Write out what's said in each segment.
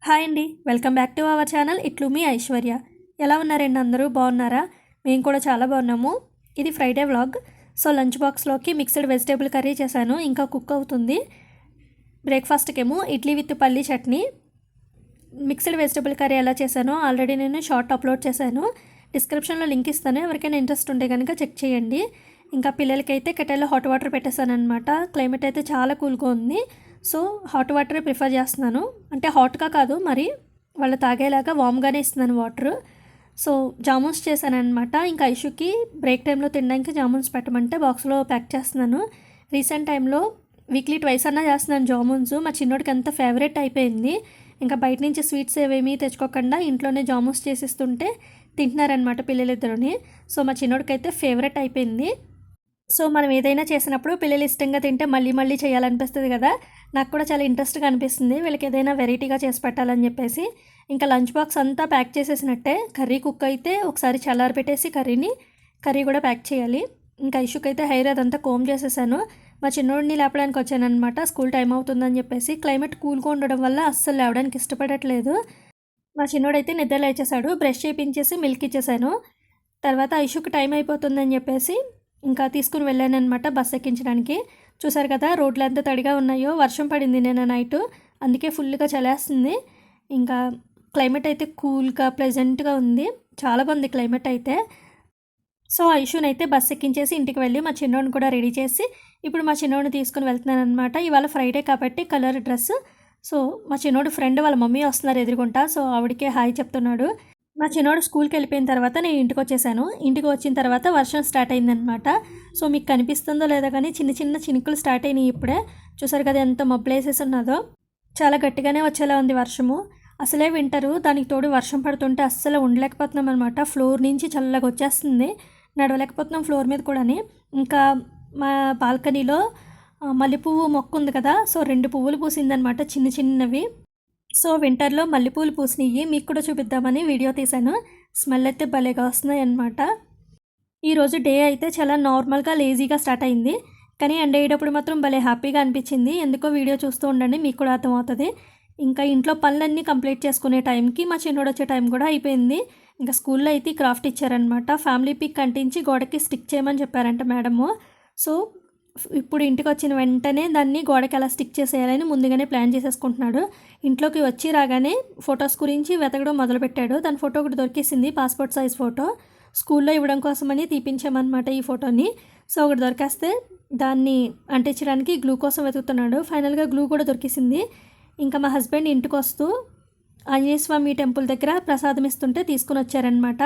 Hi అండి, welcome back to our channel ఇట్లు మీ ఐశ్వర్య. ఎలా ఉన్నారండి? అందరూ బాగున్నారా? మేము కూడా చాలా బాగున్నాము. ఇది ఫ్రైడే వ్లాగ్. సో లంచ్ బాక్స్లోకి మిక్స్డ్ వెజిటేబుల్ కర్రీ చేశాను, ఇంకా కుక్ అవుతుంది. బ్రేక్ఫాస్ట్కేమో ఇడ్లీ విత్ పల్లీ చట్నీ. మిక్స్డ్ వెజిటేబుల్ కర్రీ ఎలా చేశానో ఆల్రెడీ నేను షార్ట్ అప్లోడ్ చేశాను, డిస్క్రిప్షన్లో లింక్ ఇస్తాను, ఎవరికైనా ఇంట్రెస్ట్ ఉంటే కనుక చెక్ చేయండి. ఇంకా పిల్లలకైతే కెటల్లో హాట్ వాటర్ పెట్టేశాను అనమాట. క్లైమేట్ అయితే చాలా కూల్గా ఉంది, సో హాట్ వాటరే ప్రిఫర్ చేస్తున్నాను. అంటే హాట్గా కాదు, మరి వాళ్ళు తాగేలాగా వామ్గానే ఇస్తున్నాను వాటర్. సో జామున్స్ చేశాను అనమాట. ఇంకా ఐషుకి బ్రేక్ టైంలో తినడానికి జామున్స్ పెట్టమంటే బాక్స్లో ప్యాక్ చేస్తున్నాను. రీసెంట్ టైంలో వీక్లీ ట్వైస్ అన్నా చేస్తున్నాను జామున్స్. మా చిన్నోడికి అంత ఫేవరెట్ అయిపోయింది. ఇంకా బయట నుంచి స్వీట్స్ ఏవేమీ తెచ్చుకోకుండా ఇంట్లోనే జామున్స్ చేసిస్తుంటే తింటున్నారనమాట పిల్లలిద్దరుని. సో మా చిన్నోడికి అయితే ఫేవరెట్ అయిపోయింది. సో మనం ఏదైనా చేసినప్పుడు పిల్లలు ఇష్టంగా తింటే మళ్ళీ మళ్ళీ చేయాలనిపిస్తుంది కదా. నాకు కూడా చాలా ఇంట్రెస్ట్గా అనిపిస్తుంది వీళ్ళకి ఏదైనా వెరైటీగా చేసి పెట్టాలని చెప్పేసి. ఇంకా లంచ్ బాక్స్ అంతా ప్యాక్ చేసేసినట్టే. కర్రీ కుక్ అయితే ఒకసారి చల్లారి పెట్టేసి కర్రీ కూడా ప్యాక్ చేయాలి. ఇంకా ఐషుకి అయితే హెయిర్ అదంతా కోమ్ చేసేసాను. మా చిన్నోడిని లేపడానికి వచ్చానమాట, స్కూల్ టైం అవుతుందని చెప్పేసి. క్లైమేట్ కూల్గా ఉండడం వల్ల అస్సలు లేవడానికి ఇష్టపడట్లేదు. మా చిన్నోడైతే నిద్ర లేచేసాడు. బ్రష్ చేయించేసి మిల్క్ ఇచ్చేసాను. తర్వాత ఐషుకి టైం అయిపోతుందని చెప్పేసి ఇంకా తీసుకుని వెళ్ళానమాట బస్ ఎక్కించడానికి. చూసారు కదా రోడ్లు ఎంత తడిగా ఉన్నాయో. వర్షం పడింది నిన్న నైటు, అందుకే ఫుల్గా చలేస్తుంది. ఇంకా క్లైమేట్ అయితే కూల్గా ప్లెజెంట్గా ఉంది, చాలా బాగుంది క్లైమేట్ అయితే. సో ఐషునైతే బస్ ఎక్కించేసి ఇంటికి వెళ్ళి మా చిన్నోడిని కూడా రెడీ చేసి ఇప్పుడు మా చిన్నోడిని తీసుకుని వెళ్తున్నాను అనమాట. ఇవాళ ఫ్రైడే కాబట్టి కలర్ డ్రెస్. సో మా చిన్నోడు ఫ్రెండ్ వాళ్ళ మమ్మీ వస్తున్నారు ఎదురుగుంటా, సో ఆవిడకే హాయ్ చెప్తున్నాడు. మా చిన్నోడు స్కూల్కి వెళ్ళిపోయిన తర్వాత నేను ఇంటికి వచ్చేసాను. ఇంటికి వచ్చిన తర్వాత వర్షం స్టార్ట్ అయిందనమాట. సో మీకు కనిపిస్తుందో లేదో కానీ చిన్న చిన్న చినుకులు స్టార్ట్ అయినాయి ఇప్పుడే. చూసారు కదా ఎంత మబ్బులేసేసి ఉన్నదో. చాలా గట్టిగానే వచ్చేలా ఉంది వర్షము. అసలే వింటరు, దానికి తోడు వర్షం పడుతుంటే అస్సలు ఉండలేకపోతున్నాం అనమాట. ఫ్లోర్ నుంచి చల్లగా వచ్చేస్తుంది, నడవలేకపోతున్నాం ఫ్లోర్ మీద కూడాని. ఇంకా మా బాల్కనీలో మల్లెపువ్వు మొక్క ఉంది కదా, సో 2 పువ్వులు పూసిందనమాట చిన్న చిన్నవి. సో వింటర్లో మల్లెపూలు పూసినవి మీకు కూడా చూపిద్దామని వీడియో తీశాను. స్మెల్ అయితే భలేగా వస్తున్నాయి అన్నమాట. ఈరోజు డే అయితే చాలా నార్మల్గా లేజీగా స్టార్ట్ అయింది, కానీ ఎండ్ అయ్యేటప్పుడు మాత్రం భలే హ్యాపీగా అనిపించింది. ఎందుకో వీడియో చూస్తూ ఉండండి, మీకు కూడా అర్థమవుతుంది. ఇంకా ఇంట్లో పనులన్నీ కంప్లీట్ చేసుకునే టైంకి మా చిన్నోడు వచ్చే టైం కూడా అయిపోయింది. ఇంకా స్కూల్లో అయితే క్రాఫ్ట్ ఇచ్చారనమాట. ఫ్యామిలీ పిక్ అంటించి గోడకి స్టిక్ చేయమని చెప్పారంట మేడము. సో ఇప్పుడు ఇంటికి వచ్చిన వెంటనే దాన్ని గోడకి ఎలా స్టిక్ చేసేయాలని ముందుగానే ప్లాన్ చేసేసుకుంటున్నాడు. ఇంట్లోకి వచ్చి రాగానే ఫొటోస్ గురించి వెతకడం మొదలుపెట్టాడు. దాని ఫోటో ఒకటి దొరికేసింది, పాస్పోర్ట్ సైజ్ ఫోటో. స్కూల్లో ఇవ్వడం కోసమని తీపించామన్నమాట ఈ ఫోటోని. సో ఒకటి దొరికేస్తే దాన్ని అంటించడానికి గ్లూ కోసం వెతుకుతున్నాడు. ఫైనల్గా గ్లూ కూడా దొరికేసింది. ఇంకా మా హస్బెండ్ ఇంటికి వస్తూ ఆంజనేయ స్వామి టెంపుల్ దగ్గర ప్రసాదం ఇస్తుంటే తీసుకుని వచ్చారనమాట.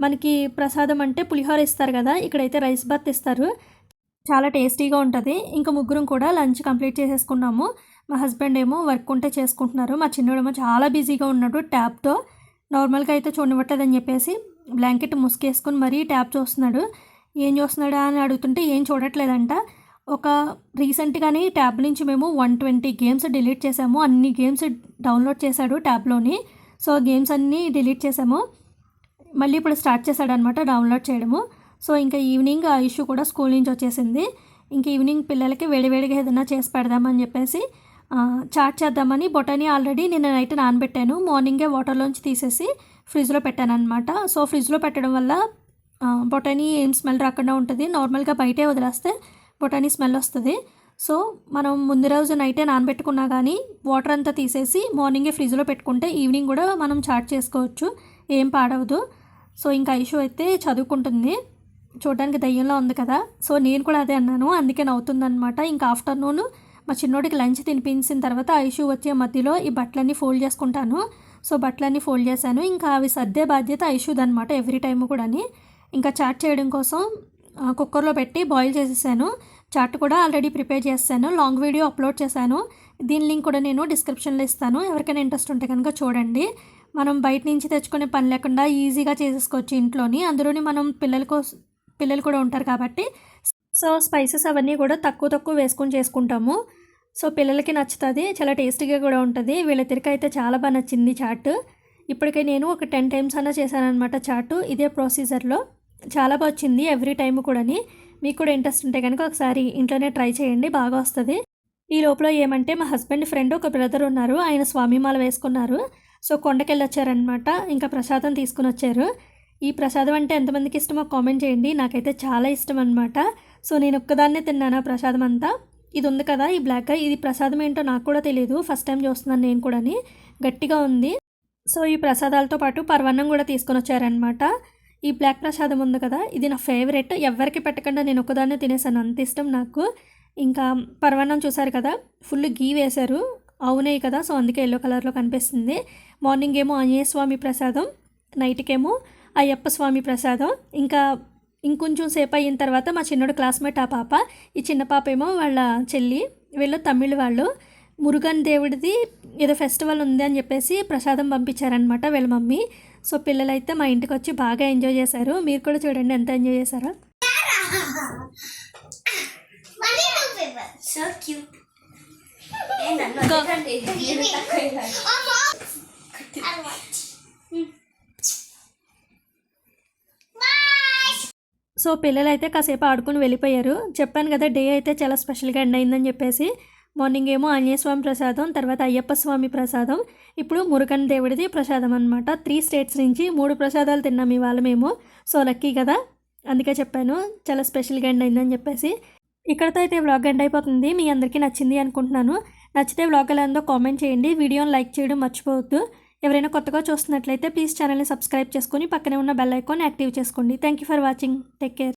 మనకి ప్రసాదం అంటే పులిహోర ఇస్తారు కదా, ఇక్కడైతే రైస్ బాత్ ఇస్తారు, చాలా టేస్టీగా ఉంటుంది. ఇంకా ముగ్గురం కూడా లంచ్ కంప్లీట్ చేసేసుకున్నాము. మా హస్బెండ్ ఏమో వర్క్ ఉంటే చేసుకుంటున్నారు. మా చిన్నోడేమో చాలా బిజీగా ఉన్నాడు ట్యాబ్తో. నార్మల్గా అయితే చూడనివ్వట్లేదని చెప్పేసి బ్లాంకెట్ ముసుకేసుకుని మరీ ట్యాబ్ చూస్తున్నాడు. ఏం చూస్తున్నాడా అని అడుగుతుంటే ఏం చూడట్లేదంట. ఒక రీసెంట్గానే ట్యాబ్ నుంచి మేము 120 గేమ్స్ డిలీట్ చేసాము. అన్ని గేమ్స్ డౌన్లోడ్ చేశాడు ట్యాబ్లోని. సో గేమ్స్ అన్నీ డిలీట్ చేసాము, మళ్ళీ ఇప్పుడు స్టార్ట్ చేశాడనమాట డౌన్లోడ్ చేయడము. సో ఇంకా ఈవినింగ్ ఐషు కూడా స్కూల్ నుంచి వచ్చేసింది. ఇంక ఈవినింగ్ పిల్లలకి వేడివేడిగా ఏదైనా చేసి పెడదామని చెప్పేసి చాట్ చేద్దామని బొటానీ ఆల్రెడీ నిన్న నైట్ నానబెట్టాను. మార్నింగే వాటర్లోంచి తీసేసి ఫ్రిడ్జ్లో పెట్టాను అనమాట. సో ఫ్రిడ్జ్లో పెట్టడం వల్ల బొటానీ ఏం స్మెల్ రాకుండా ఉంటుంది. నార్మల్గా బయటే వదిలేస్తే బొటానీ స్మెల్ వస్తుంది. సో మనం ముందు రోజు నైటే నానబెట్టుకున్నా కానీ వాటర్ అంతా తీసేసి మార్నింగే ఫ్రిడ్జ్లో పెట్టుకుంటే ఈవినింగ్ కూడా మనం చాట్ చేసుకోవచ్చు, ఏం పాడవదు. సో ఇంకా ఐషు అయితే చదువుకుంటుంది, చూడడానికి దయ్యంలో ఉంది కదా. సో నేను కూడా అదే అన్నాను, అందుకే నవ్వుతుందనమాట. ఇంకా ఆఫ్టర్నూన్ మా చిన్నోడికి లంచ్ తినిపించిన తర్వాత ఐషు వచ్చే మధ్యలో ఈ బట్టలన్నీ ఫోల్డ్ చేసుకుంటాను. సో బట్టలన్నీ ఫోల్డ్ చేశాను. ఇంకా అవి సర్దే బాధ్యత ఐషుది అనమాట ఎవ్రీ టైమ్ కూడాని. ఇంకా చాట్ చేయడం కోసం కుక్కర్లో పెట్టి బాయిల్ చేసేసాను. చాట్ కూడా ఆల్రెడీ ప్రిపేర్ చేశాను, లాంగ్ వీడియో అప్లోడ్ చేశాను. దీని లింక్ కూడా నేను డిస్క్రిప్షన్లో ఇస్తాను, ఎవరికైనా ఇంట్రెస్ట్ ఉంటే కనుక చూడండి. మనం బయట నుంచి తెచ్చుకునే పని లేకుండా ఈజీగా చేసేసుకోవచ్చు ఇంట్లోని. అందులోని మనం పిల్లలు కూడా ఉంటారు కాబట్టి సో స్పైసెస్ అవన్నీ కూడా తక్కువ వేసుకొని చేసుకుంటాము. సో పిల్లలకి నచ్చుతుంది, చాలా టేస్టీగా కూడా ఉంటుంది. వీళ్ళిద్దరికి అయితే చాలా బాగా నచ్చింది చాట్. ఇప్పటికే నేను ఒక 10 టైమ్స్ అన్నా చేశాను అనమాట చాటు, ఇదే ప్రొసీజర్లో. చాలా బాగా వచ్చింది ఎవ్రీ టైం కూడాని. మీకు కూడా ఇంట్రెస్ట్ ఉంటే కనుక ఒకసారి ఇంట్లోనే ట్రై చేయండి, బాగా వస్తుంది. ఈ లోపల ఏమంటే మా హస్బెండ్ ఫ్రెండ్ ఒక బ్రదర్ ఉన్నారు, ఆయన స్వామిమాల వేసుకున్నారు. సో కొండకెళ్ళి వచ్చారనమాట. ఇంకా ప్రసాదం తీసుకుని వచ్చారు. ఈ ప్రసాదం అంటే ఎంతమందికి ఇష్టమో కామెంట్ చేయండి. నాకైతే చాలా ఇష్టం అనమాట. సో నేను ఒక్కదాన్నే తిన్నాను ఆ ప్రసాదం అంతా. ఇది ఉంది కదా ఈ బ్లాక్, ఇది ప్రసాదం ఏంటో నాకు కూడా తెలియదు, ఫస్ట్ టైం చూస్తున్నాను నేను కూడాని. గట్టిగా ఉంది. సో ఈ ప్రసాదాలతో పాటు పరవన్నం కూడా తీసుకొని వచ్చారనమాట. ఈ బ్లాక్ ప్రసాదం ఉంది కదా, ఇది నా ఫేవరెట్. ఎవరికి పెట్టకుండా నేను ఒకదాన్నే తినేసాను, అంత ఇష్టం నాకు. ఇంకా పరవన్నం చూసారు కదా, ఫుల్ గీ వేశారు, అవునే కదా, సో అందుకే ఎల్లో కలర్లో కనిపిస్తుంది. మార్నింగ్ ఏమో ఆంజనేయ స్వామి ప్రసాదం, నైట్కేమో అయ్యప్ప స్వామి ప్రసాదం. ఇంకా ఇంకొంచెం సేపు అయిన తర్వాత మా చిన్నోడు క్లాస్మేట్ ఆ పాప, ఈ చిన్న పాప ఏమో వాళ్ళ చెల్లి, వీళ్ళు తమిళ్ వాళ్ళు. మురుగన్ దేవుడిది ఏదో ఫెస్టివల్ ఉంది అని చెప్పేసి ప్రసాదం పంపించారనమాట వీళ్ళ మమ్మీ. సో పిల్లలైతే మా ఇంటికి వచ్చి బాగా ఎంజాయ్ చేశారు. మీరు కూడా చూడండి ఎంత ఎంజాయ్ చేశారో. సో పిల్లలైతే కాసేపు ఆడుకుని వెళ్ళిపోయారు. చెప్పాను కదా డే అయితే చాలా స్పెషల్గా ఎండ్ అయిందని చెప్పేసి. మార్నింగ్ ఏమో ఆంజనేయ స్వామి ప్రసాదం, తర్వాత అయ్యప్ప స్వామి ప్రసాదం, ఇప్పుడు మురుగన్ దేవుడిది ప్రసాదం అనమాట. 3 స్టేట్స్ నుంచి 3 ప్రసాదాలు తిన్నాం ఇవాళ మేము. సో లక్కీ కదా, అందుకే చెప్పాను చాలా స్పెషల్గా ఎండ్ అయిందని చెప్పేసి. ఇక్కడతో అయితే వ్లాగ్ ఎండ్ అయిపోతుంది. మీ అందరికీ నచ్చింది అనుకుంటున్నాను. నచ్చితే వ్లాగ్ ఎలా ఉందో కామెంట్ చేయండి. వీడియోని లైక్ చేయడం మర్చిపోవద్దు. ఎవరైనా కొత్తగా చూస్తున్నట్లయితే ప్లీజ్ ఛానల్ని సబ్స్క్రైబ్ చేసుకొని పక్కనే ఉన్న బెల్ ఐకాన్ యాక్టివ్ చేసుకోండి. Thank you for watching. Take care.